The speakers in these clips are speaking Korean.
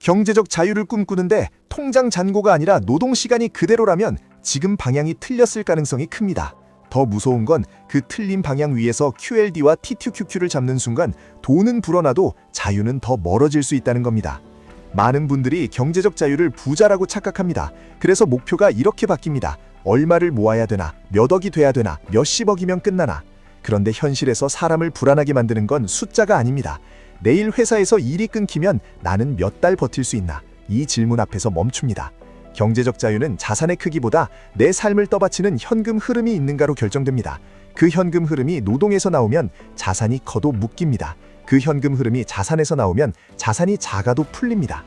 경제적 자유를 꿈꾸는데 통장 잔고가 아니라 노동 시간이 그대로라면 지금 방향이 틀렸을 가능성이 큽니다. 더 무서운 건 그 틀린 방향 위에서 QLD와 TQQQ를 잡는 순간 돈은 불어나도 자유는 더 멀어질 수 있다는 겁니다. 많은 분들이 경제적 자유를 부자라고 착각합니다. 그래서 목표가 이렇게 바뀝니다. 얼마를 모아야 되나, 몇 억이 돼야 되나, 몇십억이면 끝나나. 그런데 현실에서 사람을 불안하게 만드는 건 숫자가 아닙니다. 내일 회사에서 일이 끊기면 나는 몇 달 버틸 수 있나? 이 질문 앞에서 멈춥니다. 경제적 자유는 자산의 크기보다 내 삶을 떠받치는 현금 흐름이 있는가로 결정됩니다. 그 현금 흐름이 노동에서 나오면 자산이 커도 묶입니다. 그 현금 흐름이 자산에서 나오면 자산이 작아도 풀립니다.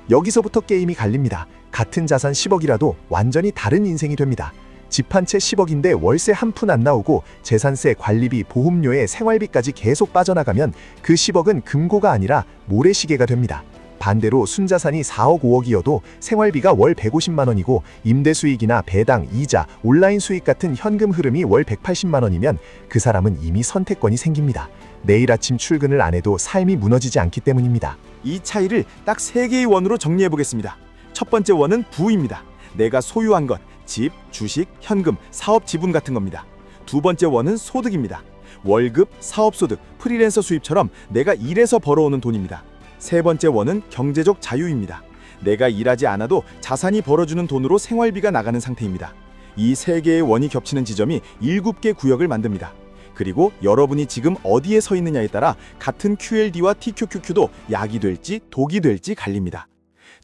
여기서부터 게임이 갈립니다. 같은 자산 10억이라도 완전히 다른 인생이 됩니다. 집 한 채 10억인데 월세 한 푼 안 나오고 재산세, 관리비, 보험료에 생활비까지 계속 빠져나가면 그 10억은 금고가 아니라 모래시계가 됩니다. 반대로 순자산이 4억 5억이어도 생활비가 월 150만 원이고 임대 수익이나 배당, 이자, 온라인 수익 같은 현금 흐름이 월 180만 원이면 그 사람은 이미 선택권이 생깁니다. 내일 아침 출근을 안 해도 삶이 무너지지 않기 때문입니다. 이 차이를 딱 3개의 원으로 정리해 보겠습니다. 첫 번째 원은 부입니다. 내가 소유한 것, 집, 주식, 현금, 사업 지분 같은 겁니다. 두 번째 원은 소득입니다. 월급, 사업소득, 프리랜서 수입처럼 내가 일해서 벌어오는 돈입니다. 세 번째 원은 경제적 자유입니다. 내가 일하지 않아도 자산이 벌어주는 돈으로 생활비가 나가는 상태입니다. 이 3개의 원이 겹치는 지점이 7개 구역을 만듭니다. 그리고 여러분이 지금 어디에 서 있느냐에 따라 같은 QLD와 TQQQ도 약이 될지 독이 될지 갈립니다.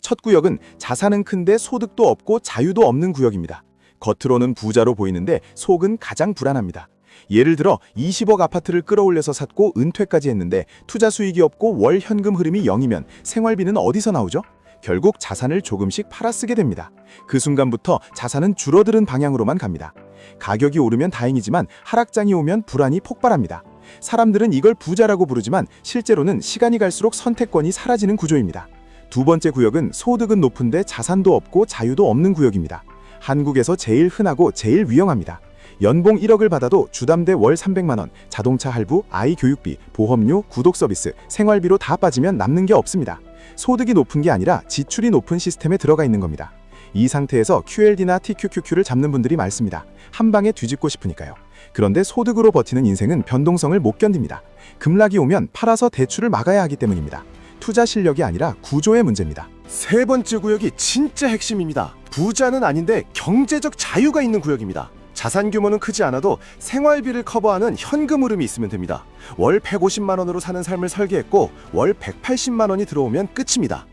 첫 구역은 자산은 큰데 소득도 없고 자유도 없는 구역입니다. 겉으로는 부자로 보이는데 속은 가장 불안합니다. 예를 들어 20억 아파트를 끌어올려서 샀고 은퇴까지 했는데 투자 수익이 없고 월 현금 흐름이 0이면 생활비는 어디서 나오죠? 결국 자산을 조금씩 팔아 쓰게 됩니다. 그 순간부터 자산은 줄어드는 방향으로만 갑니다. 가격이 오르면 다행이지만 하락장이 오면 불안이 폭발합니다. 사람들은 이걸 부자라고 부르지만 실제로는 시간이 갈수록 선택권이 사라지는 구조입니다. 두 번째 구역은 소득은 높은데 자산도 없고 자유도 없는 구역입니다. 한국에서 제일 흔하고 제일 위험합니다. 연봉 1억을 받아도 주담대 월 300만 원, 자동차 할부, 아이 교육비, 보험료, 구독 서비스, 생활비로 다 빠지면 남는 게 없습니다. 소득이 높은 게 아니라 지출이 높은 시스템에 들어가 있는 겁니다. 이 상태에서 QLD나 TQQQ를 잡는 분들이 많습니다. 한 방에 뒤집고 싶으니까요. 그런데 소득으로 버티는 인생은 변동성을 못 견딥니다. 급락이 오면 팔아서 대출을 막아야 하기 때문입니다. 투자 실력이 아니라 구조의 문제입니다. 세 번째 구역이 진짜 핵심입니다. 부자는 아닌데 경제적 자유가 있는 구역입니다. 자산 규모는 크지 않아도 생활비를 커버하는 현금 흐름이 있으면 됩니다. 월 150만 원으로 사는 삶을 설계했고 월 180만 원이 들어오면 끝입니다.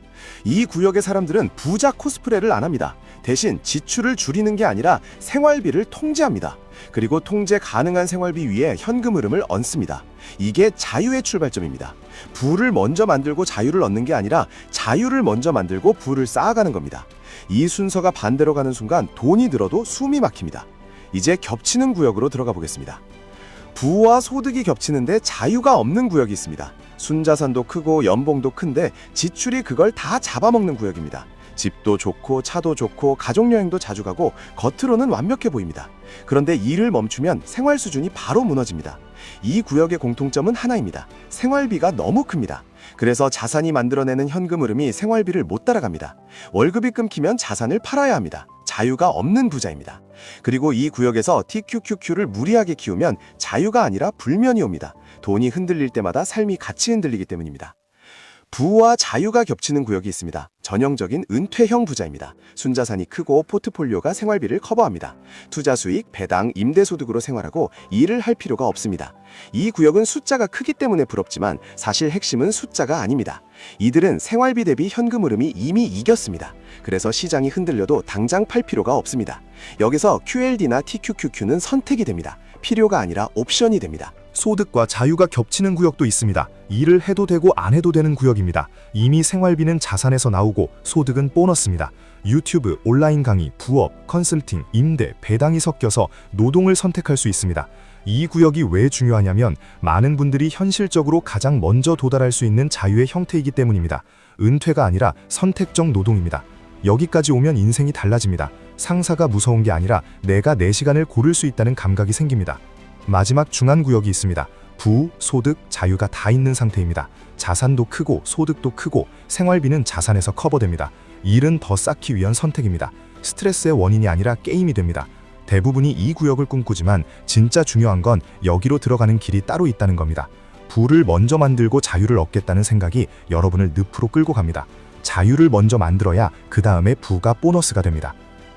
이 구역의 사람들은 부자 코스프레를 안 합니다. 대신 지출을 줄이는 게 아니라 생활비를 통제합니다. 그리고 통제 가능한 생활비 위에 현금 흐름을 얹습니다. 이게 자유의 출발점입니다. 부를 먼저 만들고 자유를 얻는 게 아니라 자유를 먼저 만들고 부를 쌓아가는 겁니다. 이 순서가 반대로 가는 순간 돈이 늘어도 숨이 막힙니다. 이제 겹치는 구역으로 들어가 보겠습니다. 부와 소득이 겹치는데 자유가 없는 구역이 있습니다. 순자산도 크고 연봉도 큰데 지출이 그걸 다 잡아먹는 구역입니다. 집도 좋고 차도 좋고 가족여행도 자주 가고 겉으로는 완벽해 보입니다. 그런데 일을 멈추면 생활 수준이 바로 무너집니다. 이 구역의 공통점은 하나입니다. 생활비가 너무 큽니다. 그래서 자산이 만들어내는 현금 흐름이 생활비를 못 따라갑니다. 월급이 끊기면 자산을 팔아야 합니다. 자유가 없는 부자입니다. 그리고 이 구역에서 TQQQ를 무리하게 키우면 자유가 아니라 불면이 옵니다. 돈이 흔들릴 때마다 삶이 같이 흔들리기 때문입니다. 부와 자유가 겹치는 구역이 있습니다. 전형적인 은퇴형 부자입니다. 순자산이 크고 포트폴리오가 생활비를 커버합니다. 투자 수익, 배당, 임대소득으로 생활하고 일을 할 필요가 없습니다. 이 구역은 숫자가 크기 때문에 부럽지만 사실 핵심은 숫자가 아닙니다. 이들은 생활비 대비 현금 흐름이 이미 이겼습니다. 그래서 시장이 흔들려도 당장 팔 필요가 없습니다. 여기서 QLD나 TQQQ는 선택이 됩니다. 필요가 아니라 옵션이 됩니다. 소득과 자유가 겹치는 구역도 있습니다. 일을 해도 되고 안 해도 되는 구역입니다. 이미 생활비는 자산에서 나오고 소득은 보너스입니다. 유튜브, 온라인 강의, 부업, 컨설팅, 임대, 배당이 섞여서 노동을 선택할 수 있습니다. 이 구역이 왜 중요하냐면 많은 분들이 현실적으로 가장 먼저 도달할 수 있는 자유의 형태이기 때문입니다. 은퇴가 아니라 선택적 노동입니다. 여기까지 오면 인생이 달라집니다. 상사가 무서운 게 아니라 내가 내 시간을 고를 수 있다는 감각이 생깁니다. 마지막 중간 구역이 있습니다. 부, 소득, 자유가 다 있는 상태입니다. 자산도 크고 소득도 크고 생활비는 자산에서 커버됩니다. 일은 더 쌓기 위한 선택입니다. 스트레스의 원인이 아니라 게임이 됩니다. 대부분이 이 구역을 꿈꾸지만 진짜 중요한 건 여기로 들어가는 길이 따로 있다는 겁니다. 부를 먼저 만들고 자유를 얻겠다는 생각이 여러분을 늪으로 끌고 갑니다. 자유를 먼저 만들어야 그 다음에 부가 보너스가 됩니다.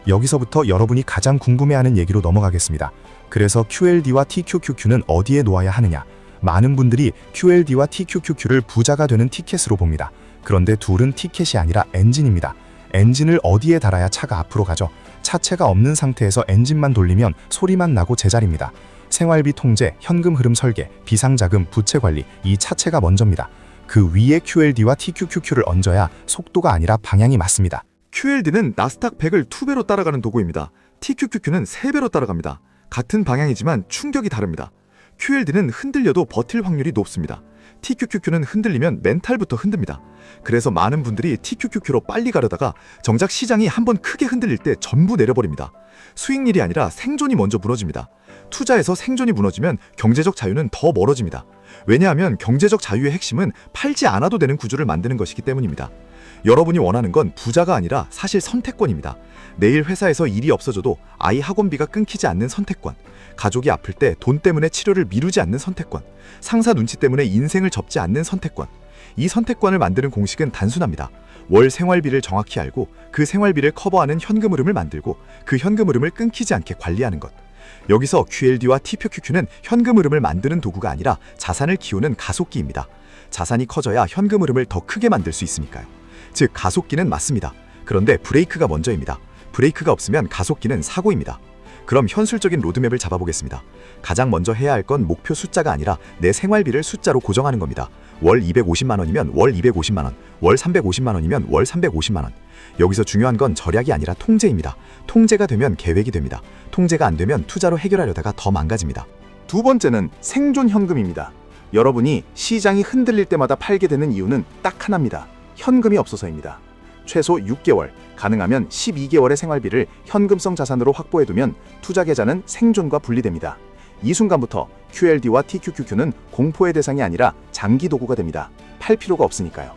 여기서부터 여러분이 가장 궁금해하는 얘기로 넘어가겠습니다. 그래서 QLD와 TQQQ는 어디에 놓아야 하느냐? 많은 분들이 QLD와 TQQQ를 부자가 되는 티켓으로 봅니다. 그런데 둘은 티켓이 아니라 엔진입니다. 엔진을 어디에 달아야 차가 앞으로 가죠? 차체가 없는 상태에서 엔진만 돌리면 소리만 나고 제자리입니다. 생활비 통제, 현금 흐름 설계, 비상자금, 부채 관리, 이 차체가 먼저입니다. 그 위에 QLD와 TQQQ를 얹어야 속도가 아니라 방향이 맞습니다. QLD는 나스닥 100을 2배로 따라가는 도구입니다. TQQQ는 3배로 따라갑니다. 같은 방향이지만 충격이 다릅니다. QLD는 흔들려도 버틸 확률이 높습니다. TQQQ는 흔들리면 멘탈부터 흔듭니다. 그래서 많은 분들이 TQQQ로 빨리 가려다가 정작 시장이 한번 크게 흔들릴 때 전부 내려버립니다. 수익률이 아니라 생존이 먼저 무너집니다. 투자에서 생존이 무너지면 경제적 자유는 더 멀어집니다. 왜냐하면 경제적 자유의 핵심은 팔지 않아도 되는 구조를 만드는 것이기 때문입니다. 여러분이 원하는 건 부자가 아니라 사실 선택권입니다. 내일 회사에서 일이 없어져도 아이 학원비가 끊기지 않는 선택권, 가족이 아플 때 돈 때문에 치료를 미루지 않는 선택권, 상사 눈치 때문에 인생을 접지 않는 선택권. 이 선택권을 만드는 공식은 단순합니다. 월 생활비를 정확히 알고 그 생활비를 커버하는 현금 흐름을 만들고 그 현금 흐름을 끊기지 않게 관리하는 것. 여기서 QLD와 TQQQ는 현금 흐름을 만드는 도구가 아니라 자산을 키우는 가속기입니다. 자산이 커져야 현금 흐름을 더 크게 만들 수 있으니까요. 즉 가속기는 맞습니다. 그런데 브레이크가 먼저입니다. 브레이크가 없으면 가속기는 사고입니다. 그럼 현실적인 로드맵을 잡아보겠습니다. 가장 먼저 해야 할 건 목표 숫자가 아니라 내 생활비를 숫자로 고정하는 겁니다. 월 250만 원이면 월 250만 원, 월 350만 원이면 월 350만 원. 여기서 중요한 건 절약이 아니라 통제입니다. 통제가 되면 계획이 됩니다. 통제가 안 되면 투자로 해결하려다가 더 망가집니다. 두 번째는 생존 현금입니다. 여러분이 시장이 흔들릴 때마다 팔게 되는 이유는 딱 하나입니다. 현금이 없어서입니다. 최소 6개월, 가능하면 12개월의 생활비를 현금성 자산으로 확보해두면 투자 계좌는 생존과 분리됩니다. 이 순간부터 QLD와 TQQQ는 공포의 대상이 아니라 장기 도구가 됩니다. 팔 필요가 없으니까요.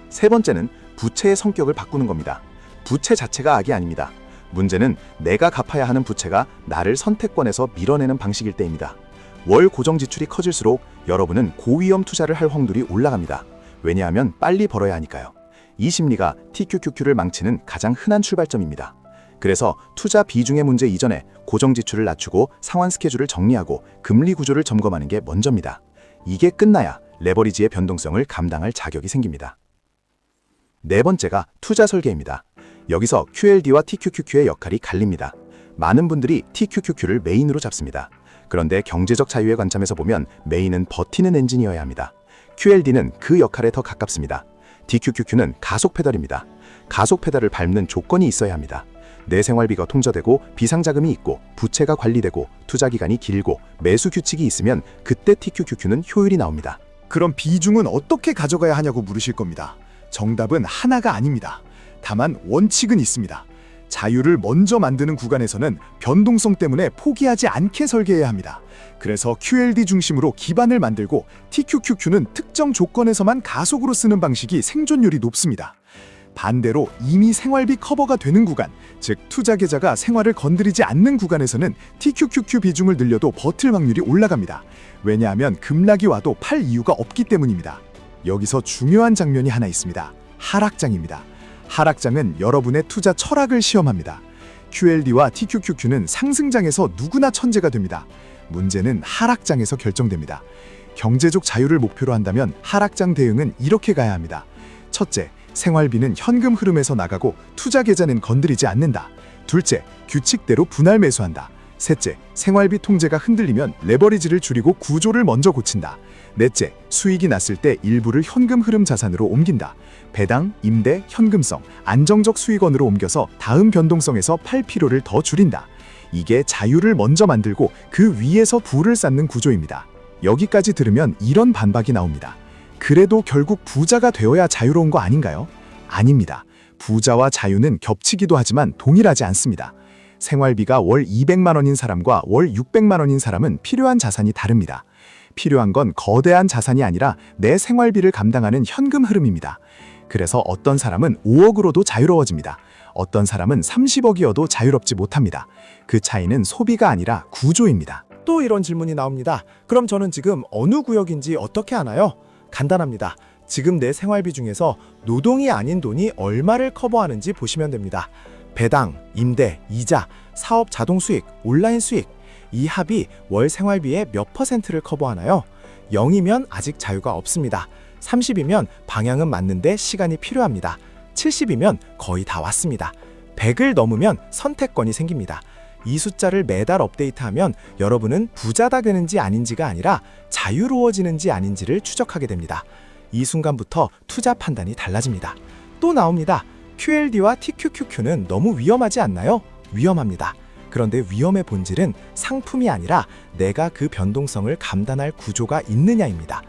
세 번째는 부채의 성격을 바꾸는 겁니다. 부채 자체가 악이 아닙니다. 문제는 내가 갚아야 하는 부채가 나를 선택권에서 밀어내는 방식일 때입니다. 월 고정 지출이 커질수록 여러분은 고위험 투자를 할 확률이 올라갑니다. 왜냐하면 빨리 벌어야 하니까요. 이 심리가 TQQQ를 망치는 가장 흔한 출발점입니다. 그래서 투자 비중의 문제 이전에 고정 지출을 낮추고 상환 스케줄을 정리하고 금리 구조를 점검하는 게 먼저입니다. 이게 끝나야 레버리지의 변동성을 감당할 자격이 생깁니다. 네 번째가 투자 설계입니다. 여기서 QLD와 TQQQ의 역할이 갈립니다. 많은 분들이 TQQQ를 메인으로 잡습니다. 그런데 경제적 자유의 관점에서 보면 메인은 버티는 엔진이어야 합니다. QLD는 그 역할에 더 가깝습니다. TQQQ는 가속 페달입니다. 가속 페달을 밟는 조건이 있어야 합니다. 내 생활비가 통제되고 비상자금이 있고 부채가 관리되고 투자 기간이 길고 매수 규칙이 있으면 그때 TQQQ는 효율이 나옵니다. 그럼 비중은 어떻게 가져가야 하냐고 물으실 겁니다. 정답은 하나가 아닙니다. 다만 원칙은 있습니다. 자유를 먼저 만드는 구간에서는 변동성 때문에 포기하지 않게 설계해야 합니다. 그래서 QLD 중심으로 기반을 만들고 TQQQ는 특정 조건에서만 가속으로 쓰는 방식이 생존율이 높습니다. 반대로 이미 생활비 커버가 되는 구간, 즉 투자 계좌가 생활을 건드리지 않는 구간에서는 TQQQ 비중을 늘려도 버틸 확률이 올라갑니다. 왜냐하면 급락이 와도 팔 이유가 없기 때문입니다. 여기서 중요한 장면이 하나 있습니다. 하락장입니다. 하락장은 여러분의 투자 철학을 시험합니다. QLD와 TQQQ는 상승장에서 누구나 천재가 됩니다. 문제는 하락장에서 결정됩니다. 경제적 자유를 목표로 한다면 하락장 대응은 이렇게 가야 합니다. 첫째, 생활비는 현금 흐름에서 나가고 투자 계좌는 건드리지 않는다. 둘째, 규칙대로 분할 매수한다. 셋째, 생활비 통제가 흔들리면 레버리지를 줄이고 구조를 먼저 고친다. 넷째, 수익이 났을 때 일부를 현금 흐름 자산으로 옮긴다. 배당, 임대, 현금성, 안정적 수익원으로 옮겨서 다음 변동성에서 팔 필요를 더 줄인다. 이게 자유를 먼저 만들고 그 위에서 부를 쌓는 구조입니다. 여기까지 들으면 이런 반박이 나옵니다. 그래도 결국 부자가 되어야 자유로운 거 아닌가요? 아닙니다. 부자와 자유는 겹치기도 하지만 동일하지 않습니다. 생활비가 월 200만 원인 사람과 월 600만 원인 사람은 필요한 자산이 다릅니다. 필요한 건 거대한 자산이 아니라 내 생활비를 감당하는 현금 흐름입니다. 그래서 어떤 사람은 5억으로도 자유로워집니다. 어떤 사람은 30억이어도 자유롭지 못합니다. 그 차이는 소비가 아니라 구조입니다. 또 이런 질문이 나옵니다. 그럼 저는 지금 어느 구역인지 어떻게 아나요? 간단합니다. 지금 내 생활비 중에서 노동이 아닌 돈이 얼마를 커버하는지 보시면 됩니다. 배당, 임대, 이자, 사업 자동 수익, 온라인 수익. 이 합이 월 생활비의 몇 %를 커버하나요? 0이면 아직 자유가 없습니다. 30이면 방향은 맞는데 시간이 필요합니다. 70이면 거의 다 왔습니다. 100을 넘으면 선택권이 생깁니다. 이 숫자를 매달 업데이트하면 여러분은 부자가 되는지 아닌지가 아니라 자유로워지는지 아닌지를 추적하게 됩니다. 이 순간부터 투자 판단이 달라집니다. 또 나옵니다. QLD와 TQQQ는 너무 위험하지 않나요? 위험합니다. 그런데 위험의 본질은 상품이 아니라 내가 그 변동성을 감당할 구조가 있느냐입니다.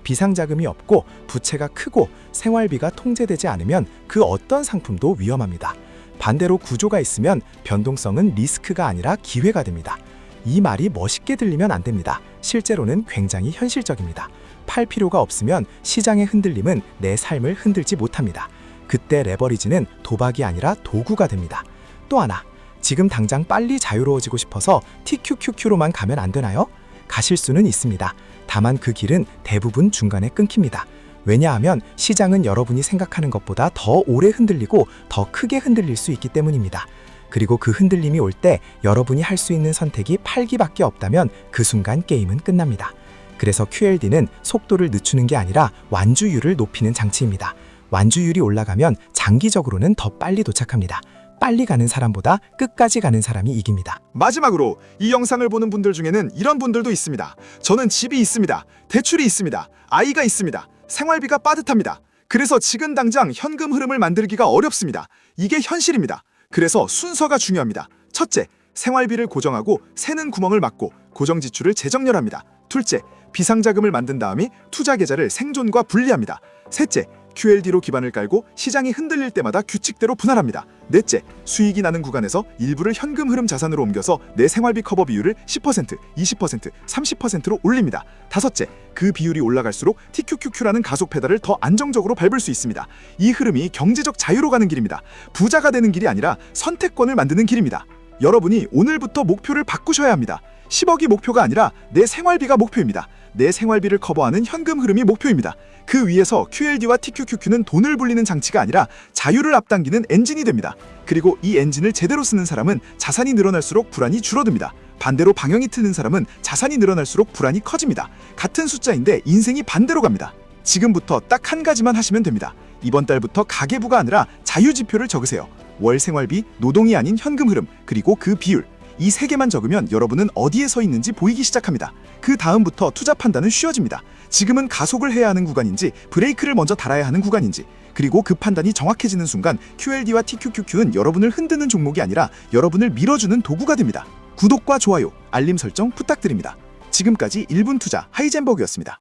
비상자금이 없고 부채가 크고 생활비가 통제되지 않으면 그 어떤 상품도 위험합니다. 반대로 구조가 있으면 변동성은 리스크가 아니라 기회가 됩니다. 이 말이 멋있게 들리면 안 됩니다. 실제로는 굉장히 현실적입니다. 팔 필요가 없으면 시장의 흔들림은 내 삶을 흔들지 못합니다. 그때 레버리지는 도박이 아니라 도구가 됩니다. 또 하나, 지금 당장 빨리 자유로워지고 싶어서 TQQQ로만 가면 안 되나요? 가실 수는 있습니다. 다만 그 길은 대부분 중간에 끊깁니다. 왜냐하면 시장은 여러분이 생각하는 것보다 더 오래 흔들리고 더 크게 흔들릴 수 있기 때문입니다. 그리고 그 흔들림이 올 때 여러분이 할 수 있는 선택이 팔기밖에 없다면 그 순간 게임은 끝납니다. 그래서 QLD는 속도를 늦추는 게 아니라 완주율을 높이는 장치입니다. 완주율이 올라가면 장기적으로는 더 빨리 도착합니다. 빨리 가는 사람보다 끝까지 가는 사람이 이깁니다. 마지막으로 이 영상을 보는 분들 중에는 이런 분들도 있습니다. 저는 집이 있습니다. 대출이 있습니다. 아이가 있습니다. 생활비가 빠듯합니다. 그래서 지금 당장 현금 흐름을 만들기가 어렵습니다. 이게 현실입니다. 그래서 순서가 중요합니다. 첫째, 생활비를 고정하고 새는 구멍을 막고 고정 지출을 재정렬합니다. 둘째, 비상자금을 만든 다음에 투자 계좌를 생존과 분리합니다. 셋째, QLD로 기반을 깔고 시장이 흔들릴 때마다 규칙대로 분할합니다. 넷째, 수익이 나는 구간에서 일부를 현금 흐름 자산으로 옮겨서 내 생활비 커버 비율을 10%, 20%, 30%로 올립니다. 다섯째, 그 비율이 올라갈수록 TQQQ라는 가속 페달을 더 안정적으로 밟을 수 있습니다. 이 흐름이 경제적 자유로 가는 길입니다. 부자가 되는 길이 아니라 선택권을 만드는 길입니다. 여러분이 오늘부터 목표를 바꾸셔야 합니다. 10억이 목표가 아니라 내 생활비가 목표입니다. 내 생활비를 커버하는 현금 흐름이 목표입니다. 그 위에서 QLD와 TQQQ는 돈을 불리는 장치가 아니라 자유를 앞당기는 엔진이 됩니다. 그리고 이 엔진을 제대로 쓰는 사람은 자산이 늘어날수록 불안이 줄어듭니다. 반대로 방향이 틀린 사람은 자산이 늘어날수록 불안이 커집니다. 같은 숫자인데 인생이 반대로 갑니다. 지금부터 딱 한 가지만 하시면 됩니다. 이번 달부터 가계부가 아니라 자유지표를 적으세요. 월 생활비, 노동이 아닌 현금 흐름, 그리고 그 비율. 이 세 개만 적으면 여러분은 어디에 서 있는지 보이기 시작합니다. 그 다음부터 투자 판단은 쉬워집니다. 지금은 가속을 해야 하는 구간인지 브레이크를 먼저 달아야 하는 구간인지, 그리고 그 판단이 정확해지는 순간 QLD와 TQQQ는 여러분을 흔드는 종목이 아니라 여러분을 밀어주는 도구가 됩니다. 구독과 좋아요, 알림 설정 부탁드립니다. 지금까지 1분 투자 하이젠버그였습니다.